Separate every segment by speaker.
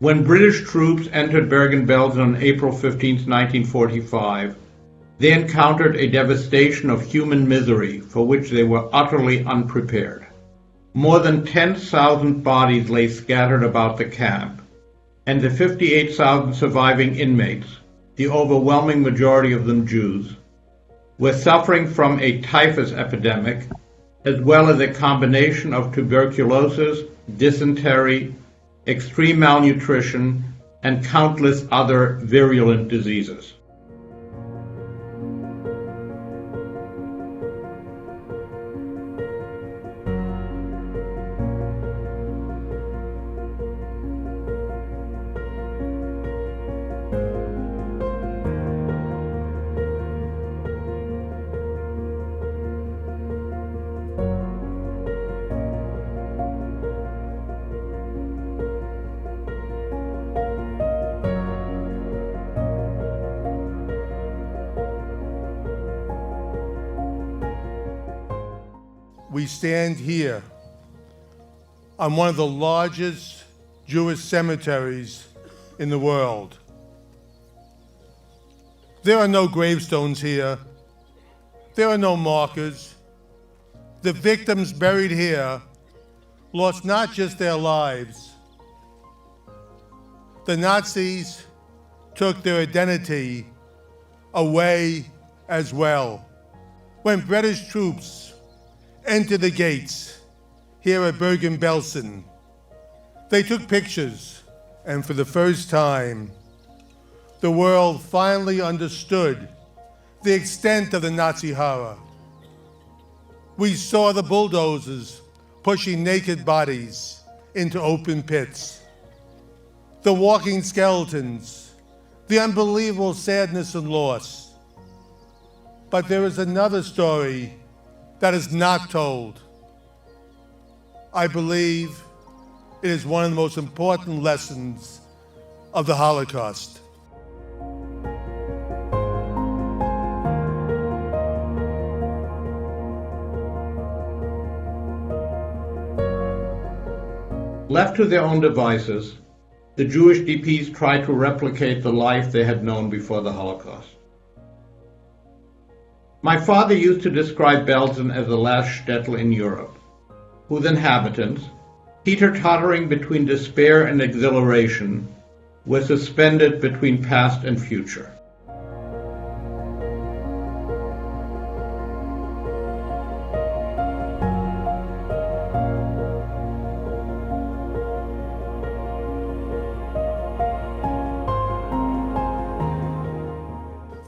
Speaker 1: When British troops entered Bergen-Belsen on April 15, 1945, they encountered a devastation of human misery for which they were utterly unprepared. More than 10,000 bodies lay scattered about the camp, and the 58,000 surviving inmates, the overwhelming majority of them Jews, were suffering from a typhus epidemic, as well as a combination of tuberculosis, dysentery, extreme malnutrition, and countless other virulent diseases.
Speaker 2: We stand here on one of the largest Jewish cemeteries in the world. There are no gravestones here. There are no markers. The victims buried here lost not just their lives. The Nazis took their identity away as well. When British troops entered the gates here at Bergen-Belsen, they took pictures, and for the first time, the world finally understood the extent of the Nazi horror. We saw the bulldozers pushing naked bodies into open pits, the walking skeletons, the unbelievable sadness and loss. But there is another story that is not told. I believe it is one of the most important lessons of the Holocaust.
Speaker 1: Left to their own devices, the Jewish DPs tried to replicate the life they had known before the Holocaust. My father used to describe Belsen as the last shtetl in Europe, whose inhabitants, teeter-tottering between despair and exhilaration, were suspended between past and future.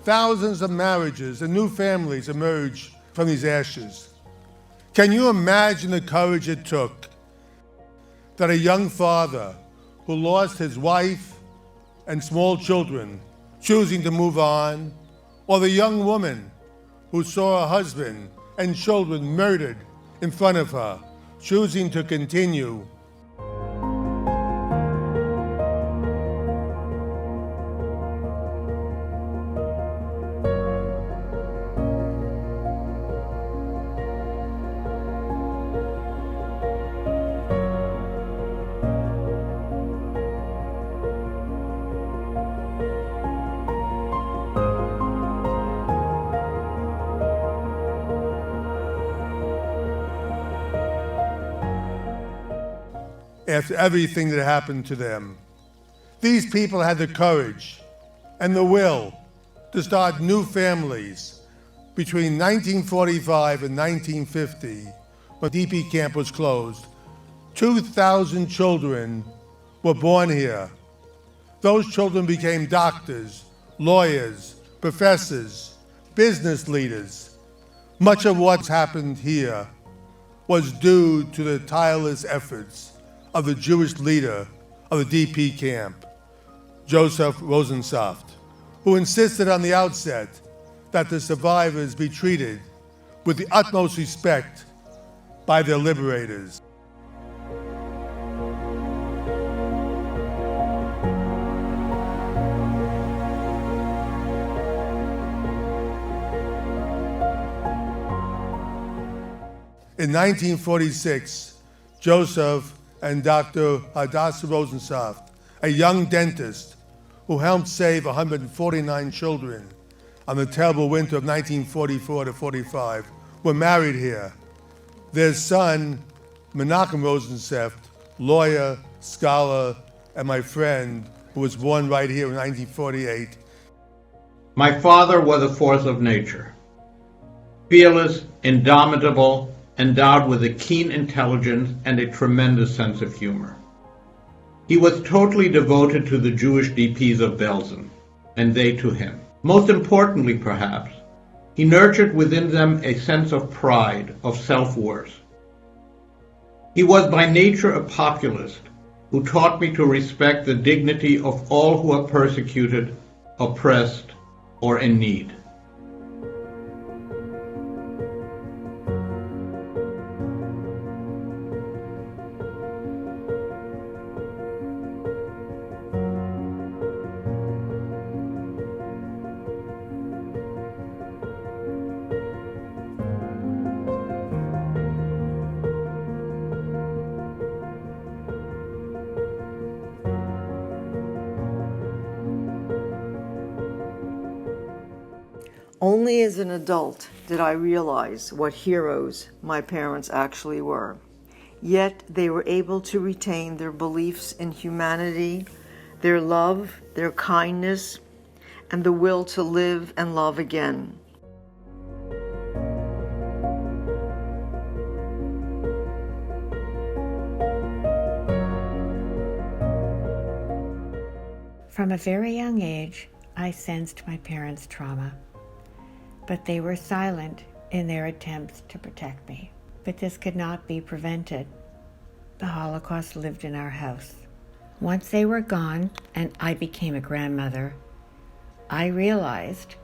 Speaker 2: Thousands of marriages and new families emerge from these ashes. Can you imagine the courage it took that a young father who lost his wife and small children choosing to move on, or the young woman who saw her husband and children murdered in front of her, choosing to continue? After everything that happened to them, these people had the courage and the will to start new families between 1945 and 1950, when DP camp was closed. 2,000 children were born here. Those children became doctors, lawyers, professors, business leaders. Much of what's happened here was due to the tireless efforts of the Jewish leader of the DP camp, Joseph Rosensaft, who insisted on the outset that the survivors be treated with the utmost respect by their liberators. In 1946, Joseph and Dr. Hadassah Rosensaft a young dentist who helped save 149 children on the terrible winter of 1944 to 45, were married here. Their son, Menachem Rosenseft, lawyer, scholar, and my friend, who was born right here in 1948.
Speaker 1: My father was a force of nature, fearless, indomitable, endowed with a keen intelligence and a tremendous sense of humor. He was totally devoted to the Jewish DPs of Belsen, and they to him. Most importantly, perhaps, he nurtured within them a sense of pride, of self-worth. He was by nature a populist who taught me to respect the dignity of all who are persecuted, oppressed, or in need.
Speaker 3: Only as an adult did I realize what heroes my parents actually were. Yet they were able to retain their beliefs in humanity, their love, their kindness, and the will to live and love again.
Speaker 4: From a very young age, I sensed my parents' trauma. But they were silent in their attempts to protect me. But this could not be prevented. The Holocaust lived in our house. Once they were gone and I became a grandmother, I realized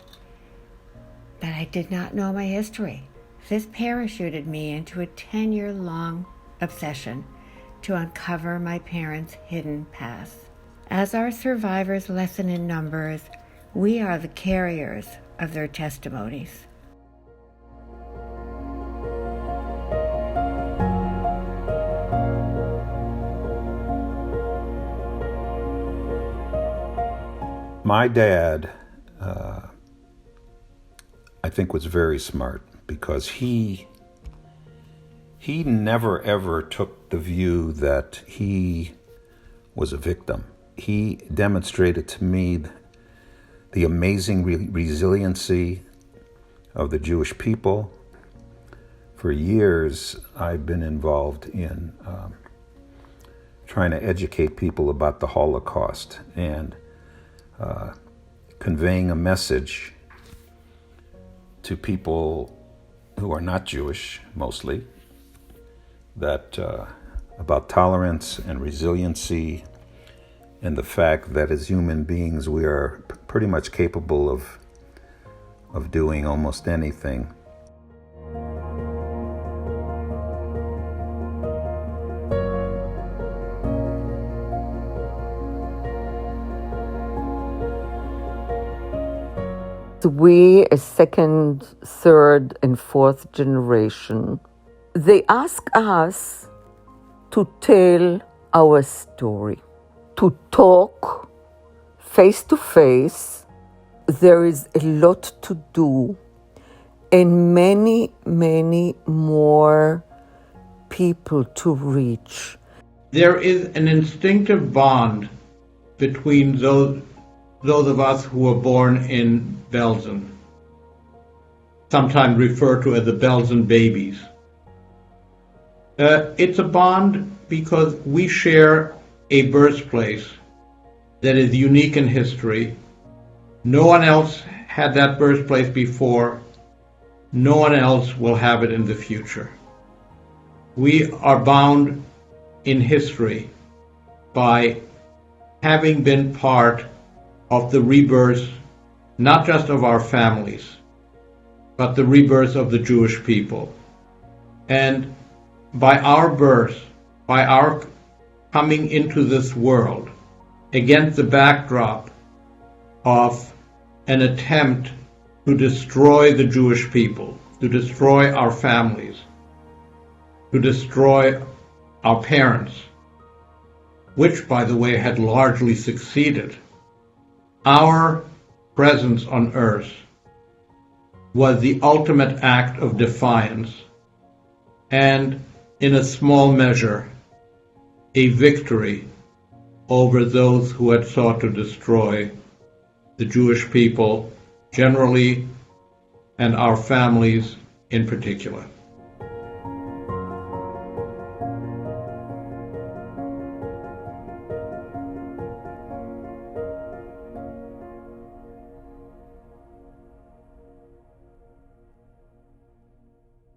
Speaker 4: that I did not know my history. This parachuted me into a 10-year-long obsession to uncover my parents' hidden past. As our survivors lessen in numbers, we are the carriers of their testimonies.
Speaker 5: My dad, I think, was very smart because he never ever took the view that he was a victim. He demonstrated to me the amazing resiliency of the Jewish people. For years, I've been involved in trying to educate people about the Holocaust and conveying a message to people who are not Jewish, mostly, that about tolerance and resiliency, and the fact that as human beings we are pretty much capable of doing almost anything.
Speaker 6: We, as second, third, and fourth generation, they ask us to tell our story, to talk face to face. There is a lot to do, and many, many more people to reach.
Speaker 1: There is an instinctive bond between those of us who were born in Belsen, sometimes referred to as the Belsen babies. It's a bond because we share a birthplace that is unique in history. No one else had that birthplace before. No one else will have it in the future. We are bound in history by having been part of the rebirth, not just of our families, but the rebirth of the Jewish people. And by our birth, by our coming into this world, against the backdrop of an attempt to destroy the Jewish people, to destroy our families, to destroy our parents, which, by the way, had largely succeeded, our presence on earth was the ultimate act of defiance and, in a small measure, a victory over those who had sought to destroy the Jewish people generally and our families in particular.